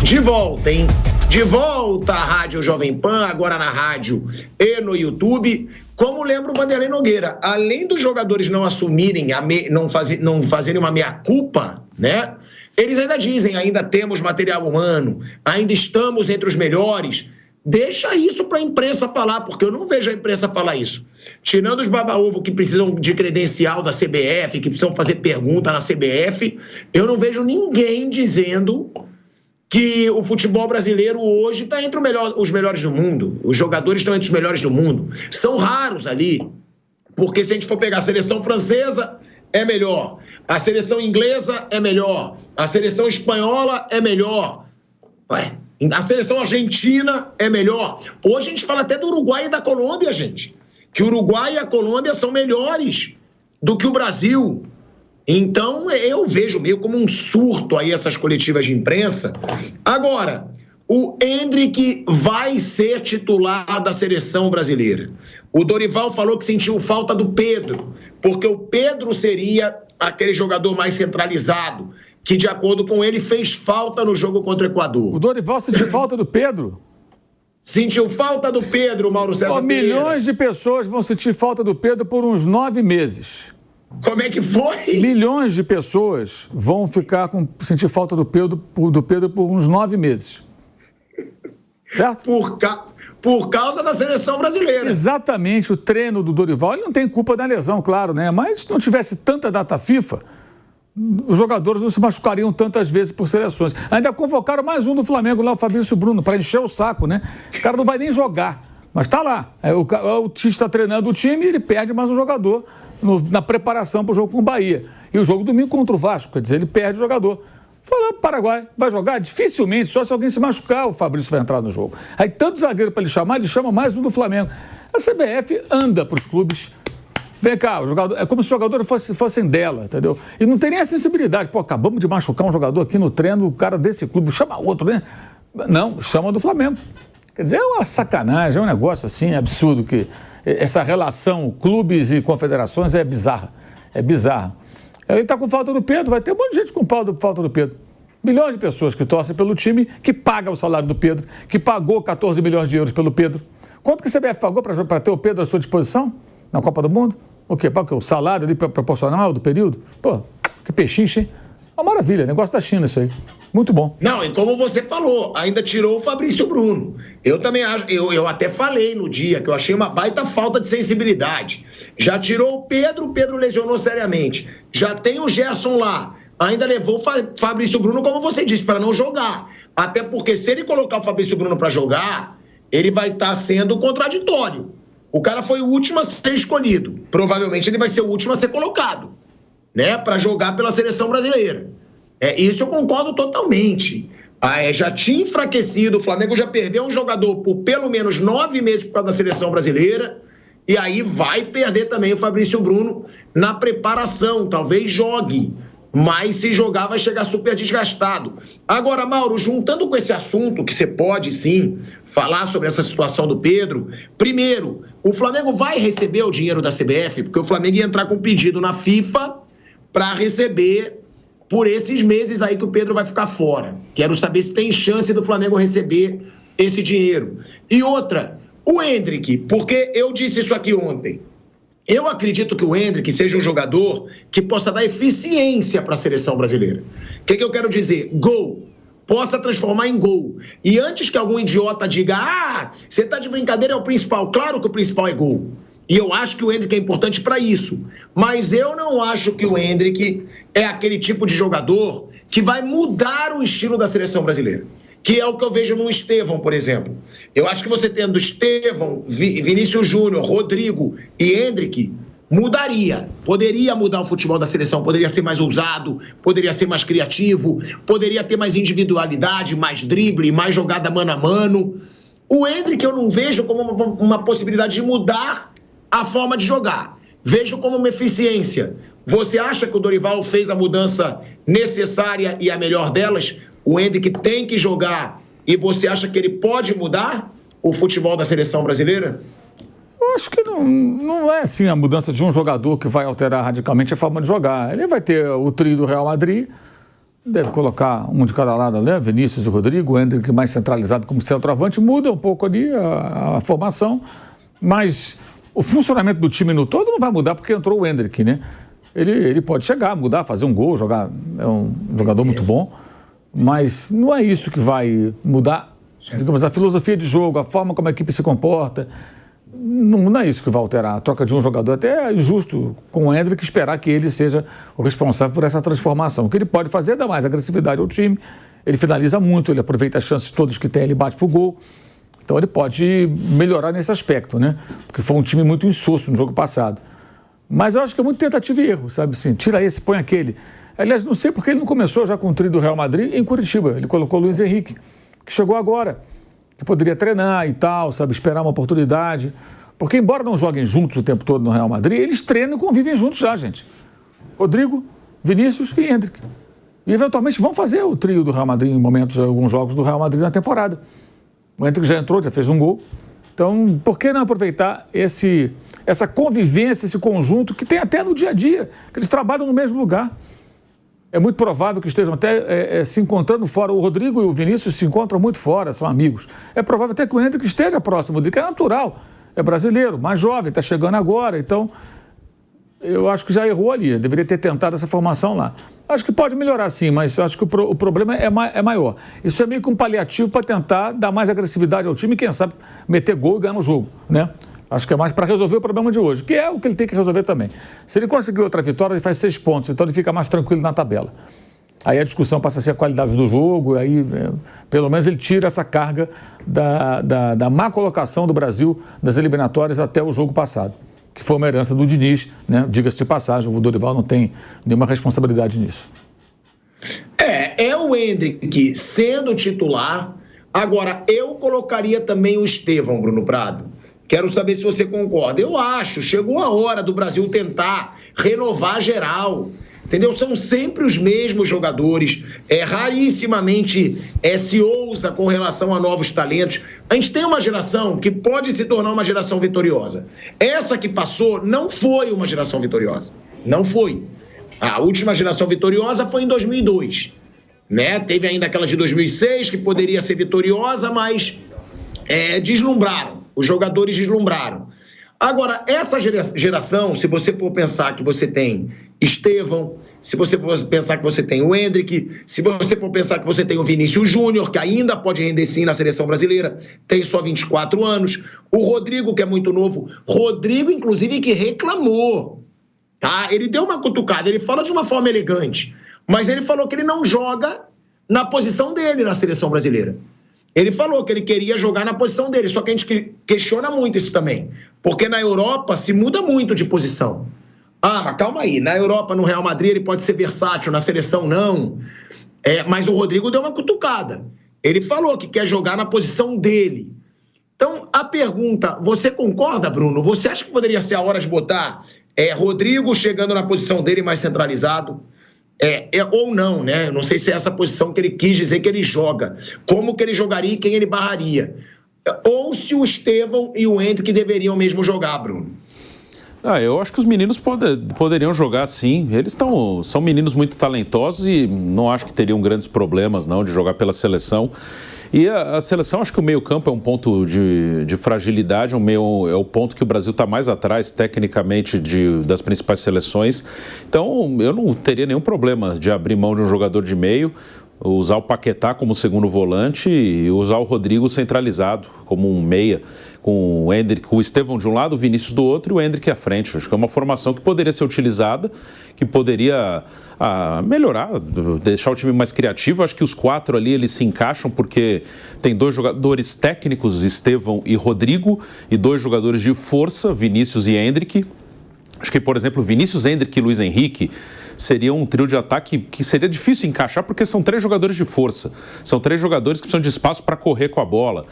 De volta, hein? De volta à Rádio Jovem Pan, agora na rádio e no YouTube. Como lembra o Vanderlei Nogueira, além dos jogadores não assumirem, não fazerem uma meia-culpa, né? Eles ainda dizem, ainda temos material humano, ainda estamos entre os melhores. Deixa isso para a imprensa falar, porque eu não vejo a imprensa falar isso. Tirando os baba-ovo que precisam de credencial da CBF, que precisam fazer pergunta na CBF, eu não vejo ninguém dizendo que o futebol brasileiro hoje está entre os melhores do mundo. Os jogadores estão entre os melhores do mundo. São raros ali, porque se a gente for pegar a seleção francesa, é melhor. A seleção inglesa é melhor. A seleção espanhola é melhor. A seleção argentina é melhor. Hoje a gente fala até do Uruguai e da Colômbia, gente. Que o Uruguai e a Colômbia são melhores do que o Brasil. Então, eu vejo meio como um surto aí essas coletivas de imprensa. Agora, o Endrick vai ser titular da seleção brasileira. O Dorival falou que sentiu falta do Pedro, porque o Pedro seria aquele jogador mais centralizado, que, de acordo com ele, fez falta no jogo contra o Equador. O Dorival sentiu falta do Pedro? Sentiu falta do Pedro, Mauro César Pereira. Milhões de pessoas vão sentir falta do Pedro por uns 9 meses. Como é que foi? Milhões de pessoas vão sentir falta do Pedro por uns 9 meses. Certo? Por causa da seleção brasileira. Exatamente, o treino do Dorival, ele não tem culpa da lesão, claro, né? Mas se não tivesse tanta data FIFA, os jogadores não se machucariam tantas vezes por seleções. Ainda convocaram mais um do Flamengo lá, o Fabrício Bruno, para encher o saco, né? O cara não vai nem jogar, mas tá lá. O Tite está treinando o time e ele perde mais um jogador na preparação para o jogo com o Bahia. E o jogo domingo contra o Vasco, quer dizer, ele perde o jogador. Foi lá para o Paraguai, vai jogar? Dificilmente, só se alguém se machucar, o Fabrício vai entrar no jogo. Aí tanto zagueiro para ele chamar, ele chama mais um do Flamengo. A CBF anda para os clubes. Vem cá, o jogador, é como se os jogadores fossem dela, entendeu? E não tem nem a sensibilidade. Pô, acabamos de machucar um jogador aqui no treino, o cara desse clube, chama outro, né? Não, chama do Flamengo. Quer dizer, é uma sacanagem, é um negócio assim absurdo que essa relação clubes e confederações é bizarra. É bizarra. Ele está com falta do Pedro, vai ter um monte de gente com falta do Pedro. Milhões de pessoas que torcem pelo time, que pagam o salário do Pedro, que pagou 14 milhões de euros pelo Pedro. Quanto que a CBF pagou para ter o Pedro à sua disposição na Copa do Mundo? O quê? O salário ali proporcional do período? Pô, que pechinche, hein? Uma maravilha, negócio da China isso aí. Muito bom. Não, e como você falou, ainda tirou o Fabrício Bruno. Eu também acho, eu até falei no dia que eu achei uma baita falta de sensibilidade. Já tirou o Pedro lesionou seriamente. Já tem o Gerson lá. Ainda levou o Fabrício Bruno, como você disse, para não jogar. Até porque se ele colocar o Fabrício Bruno para jogar, ele vai estar sendo contraditório. O cara foi o último a ser escolhido. Provavelmente ele vai ser o último a ser colocado, né, para jogar pela seleção brasileira. Isso eu concordo totalmente. Já tinha enfraquecido, o Flamengo já perdeu um jogador por pelo menos 9 meses por causa da seleção brasileira, e aí vai perder também o Fabrício Bruno na preparação, talvez jogue, mas se jogar vai chegar super desgastado. Agora, Mauro, juntando com esse assunto, que você pode sim falar sobre essa situação do Pedro, primeiro, o Flamengo vai receber o dinheiro da CBF, porque o Flamengo ia entrar com um pedido na FIFA para receber por esses meses aí que o Pedro vai ficar fora. Quero saber se tem chance do Flamengo receber esse dinheiro. E outra, o Endrick, porque eu disse isso aqui ontem, eu acredito que o Endrick seja um jogador que possa dar eficiência para a seleção brasileira. O que eu quero dizer? Gol. Possa transformar em gol. E antes que algum idiota diga, você tá de brincadeira, é o principal. Claro que o principal é gol. E eu acho que o Endrick é importante para isso. Mas eu não acho que o Endrick é aquele tipo de jogador que vai mudar o estilo da seleção brasileira. Que é o que eu vejo no Estevão, por exemplo. Eu acho que você tendo Estevão, Vinícius Júnior, Rodrigo e Endrick, mudaria. Poderia mudar o futebol da seleção, poderia ser mais ousado, poderia ser mais criativo, poderia ter mais individualidade, mais drible, mais jogada mano a mano. O Endrick eu não vejo como uma possibilidade de mudar a forma de jogar. Vejo como uma eficiência. Você acha que o Dorival fez a mudança necessária e a melhor delas? O Endrick tem que jogar e você acha que ele pode mudar o futebol da seleção brasileira? Eu acho que não é assim a mudança de um jogador que vai alterar radicalmente a forma de jogar. Ele vai ter o trio do Real Madrid, Deve colocar um de cada lado, né? Vinícius e Rodrigo, o Endrick mais centralizado como centroavante, muda um pouco ali a formação, mas o funcionamento do time no todo não vai mudar porque entrou o Endrick, né? Ele pode chegar, mudar, fazer um gol, jogar, é um jogador muito bom, mas não é isso que vai mudar, digamos, a filosofia de jogo, a forma como a equipe se comporta. Não é isso que vai alterar. A troca de um jogador até é injusto com o Endrick esperar que ele seja o responsável por essa transformação. O que ele pode fazer é dar mais agressividade ao time. Ele finaliza muito, ele aproveita as chances todas que tem, ele bate pro gol. Então ele pode melhorar nesse aspecto, né? Porque foi um time muito insosso no jogo passado. Mas eu acho que é muito tentativa e erro, sabe assim? Tira esse, põe aquele. Aliás, não sei porque ele não começou já com o trio do Real Madrid em Curitiba. Ele colocou o Luiz Henrique, que chegou agora, que poderia treinar e tal, sabe, esperar uma oportunidade. Porque, embora não joguem juntos o tempo todo no Real Madrid, eles treinam e convivem juntos já, gente. Rodrigo, Vinícius e Endrick. E, eventualmente, vão fazer o trio do Real Madrid em momentos, alguns jogos do Real Madrid na temporada. O Endrick já entrou, já fez um gol. Então, por que não aproveitar essa convivência, esse conjunto que tem até no dia a dia, que eles trabalham no mesmo lugar? É muito provável que estejam até se encontrando fora. O Rodrigo e o Vinícius se encontram muito fora, são amigos. É provável até que o Endrick esteja próximo dele, que é natural. É brasileiro, mais jovem, está chegando agora. Então, eu acho que já errou ali. Deveria ter tentado essa formação lá. Acho que pode melhorar sim, mas acho que o problema é maior. Isso é meio que um paliativo para tentar dar mais agressividade ao time e, quem sabe, meter gol e ganhar no jogo, né? Acho que é mais para resolver o problema de hoje, que é o que ele tem que resolver também. Se ele conseguir outra vitória, ele faz 6 pontos, então ele fica mais tranquilo na tabela. Aí a discussão passa a ser a qualidade do jogo, aí pelo menos ele tira essa carga da má colocação do Brasil nas eliminatórias até o jogo passado, que foi uma herança do Diniz, né? Diga-se de passagem, o Dorival não tem nenhuma responsabilidade nisso. É o Endrick sendo titular. Agora, eu colocaria também o Estevão, Bruno Prado. Quero saber se você concorda. Eu acho, chegou a hora do Brasil tentar renovar geral. Entendeu? São sempre os mesmos jogadores, rarissimamente se ousa com relação a novos talentos. A gente tem uma geração que pode se tornar uma geração vitoriosa. Essa que passou não foi uma geração vitoriosa. Não foi. A última geração vitoriosa foi em 2002. Né? Teve ainda aquela de 2006 que poderia ser vitoriosa, mas deslumbraram. Os jogadores deslumbraram. Agora, essa geração, se você for pensar que você tem Estevão, se você for pensar que você tem o Endrick, se você for pensar que você tem o Vinícius Júnior, que ainda pode render sim na seleção brasileira, tem só 24 anos, o Rodrigo, que é muito novo, Rodrigo, inclusive, que reclamou, tá? Ele deu uma cutucada, ele fala de uma forma elegante, mas ele falou que ele não joga na posição dele na seleção brasileira. Ele falou que ele queria jogar na posição dele, só que a gente questiona muito isso também, porque na Europa se muda muito de posição. Ah, mas calma aí, na Europa, no Real Madrid, ele pode ser versátil, na seleção não. Mas o Rodrigo deu uma cutucada. Ele falou que quer jogar na posição dele. Então, a pergunta, você concorda, Bruno? Você acha que poderia ser a hora de botar Rodrigo chegando na posição dele mais centralizado? Ou não, né? Eu não sei se é essa posição que ele quis dizer que ele joga. Como que ele jogaria e quem ele barraria? Ou se o Estevão e o Endrick deveriam mesmo jogar, Bruno? Eu acho que os meninos poderiam jogar sim. Eles são meninos muito talentosos e não acho que teriam grandes problemas não de jogar pela seleção. E a seleção, acho que o meio-campo é um ponto de fragilidade, é o ponto que o Brasil está mais atrás, tecnicamente, das principais seleções. Então, eu não teria nenhum problema de abrir mão de um jogador de meio, usar o Paquetá como segundo volante e usar o Rodrigo centralizado como um meia, com o Endrick, o Estevão de um lado, o Vinícius do outro e o Endrick à frente. Acho que é uma formação que poderia ser utilizada, que poderia melhorar, deixar o time mais criativo. Acho que os 4 ali, eles se encaixam porque tem 2 jogadores técnicos, Estevão e Rodrigo, e 2 jogadores de força, Vinícius e Endrick. Acho que, por exemplo, Vinícius, Endrick e Luiz Henrique seria um trio de ataque que seria difícil encaixar porque são 3 jogadores de força. São 3 jogadores que precisam de espaço para correr com a bola.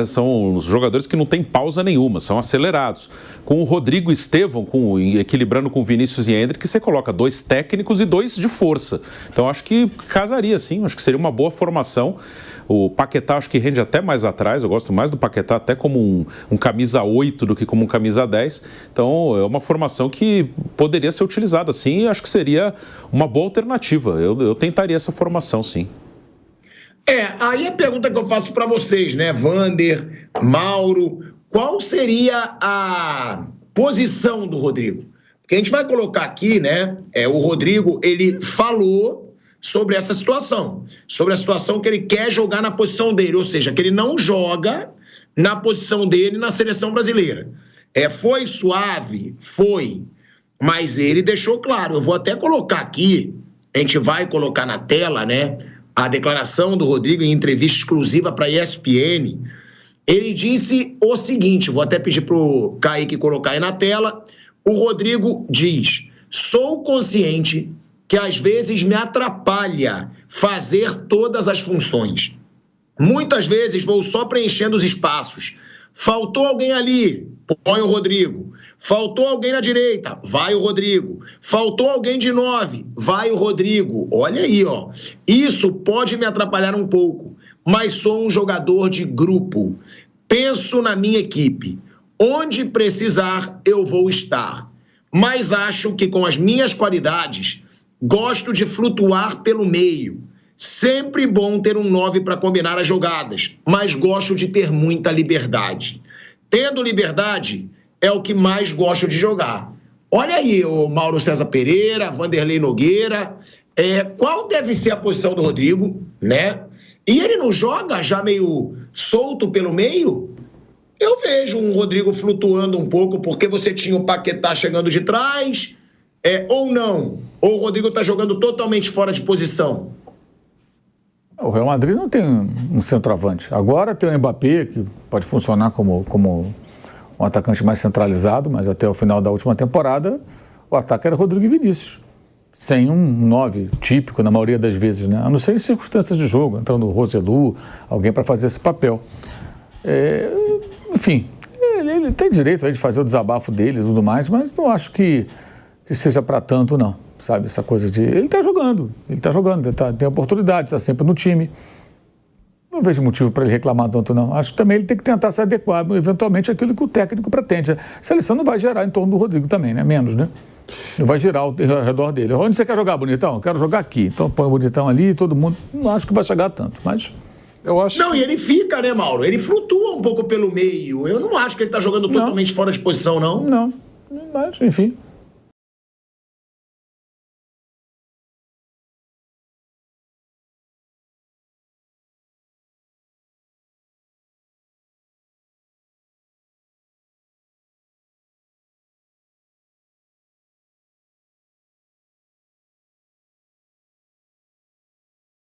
São jogadores que não têm pausa nenhuma, são acelerados. Com o Rodrigo e Estevão, equilibrando com o Vinícius e Endrick, você coloca 2 técnicos e 2 de força. Então, acho que casaria sim, acho que seria uma boa formação. O Paquetá acho que rende até mais atrás, eu gosto mais do Paquetá até como um camisa 8 do que como um camisa 10. Então, é uma formação que poderia ser utilizada sim e acho que seria seria uma boa alternativa. Eu tentaria essa formação, sim. Aí a pergunta que eu faço para vocês, né, Vander, Mauro, qual seria a posição do Rodrigo? Porque a gente vai colocar aqui, né, o Rodrigo, ele falou sobre essa situação, sobre a situação que ele quer jogar na posição dele, ou seja, que ele não joga na posição dele na seleção brasileira. Foi suave? Foi, mas ele deixou claro, eu vou até colocar aqui, a gente vai colocar na tela, né, a declaração do Rodrigo em entrevista exclusiva para a ESPN. Ele disse o seguinte, vou até pedir para o Kaique colocar aí na tela. O Rodrigo diz: sou consciente que às vezes me atrapalha fazer todas as funções. Muitas vezes vou só preenchendo os espaços. Faltou alguém ali, põe o Rodrigo. Faltou alguém na direita, vai o Rodrigo. Faltou alguém de 9, vai o Rodrigo. Olha aí, ó. Isso pode me atrapalhar um pouco, mas sou um jogador de grupo. Penso na minha equipe. Onde precisar, eu vou estar. Mas acho que com as minhas qualidades, gosto de flutuar pelo meio. Sempre bom ter um 9 para combinar as jogadas, mas gosto de ter muita liberdade. Tendo liberdade, é o que mais gosto de jogar. Olha aí, o Mauro César Pereira, Vanderlei Nogueira, qual deve ser a posição do Rodrigo, né? E ele não joga já meio solto pelo meio? Eu vejo um Rodrigo flutuando um pouco, porque você tinha o Paquetá chegando de trás, ou não? Ou o Rodrigo está jogando totalmente fora de posição? O Real Madrid não tem um centroavante. Agora tem o Mbappé, que pode funcionar como um atacante mais centralizado, mas até o final da última temporada o ataque era Rodrigo e Vinícius, sem um 9 típico na maioria das vezes, né? A não ser em circunstâncias de jogo, entrando o Roselu, alguém para fazer esse papel. Enfim, ele tem direito aí de fazer o desabafo dele e tudo mais, mas não acho que seja para tanto, não. Sabe, essa coisa de... Ele está jogando, tem oportunidade, está sempre no time. Não vejo motivo para ele reclamar tanto, não. Acho que também ele tem que tentar se adequar, eventualmente, àquilo que o técnico pretende. A seleção não vai girar em torno do Rodrigo também, né? Menos, né? Não vai girar ao redor dele. Onde você quer jogar, bonitão? Eu quero jogar aqui. Então põe o bonitão ali, todo mundo... Não acho que vai chegar tanto, mas... Eu acho não, e ele fica, né, Mauro? Ele flutua um pouco pelo meio. Eu não acho que ele está jogando totalmente fora de posição, não. Não, mas, enfim...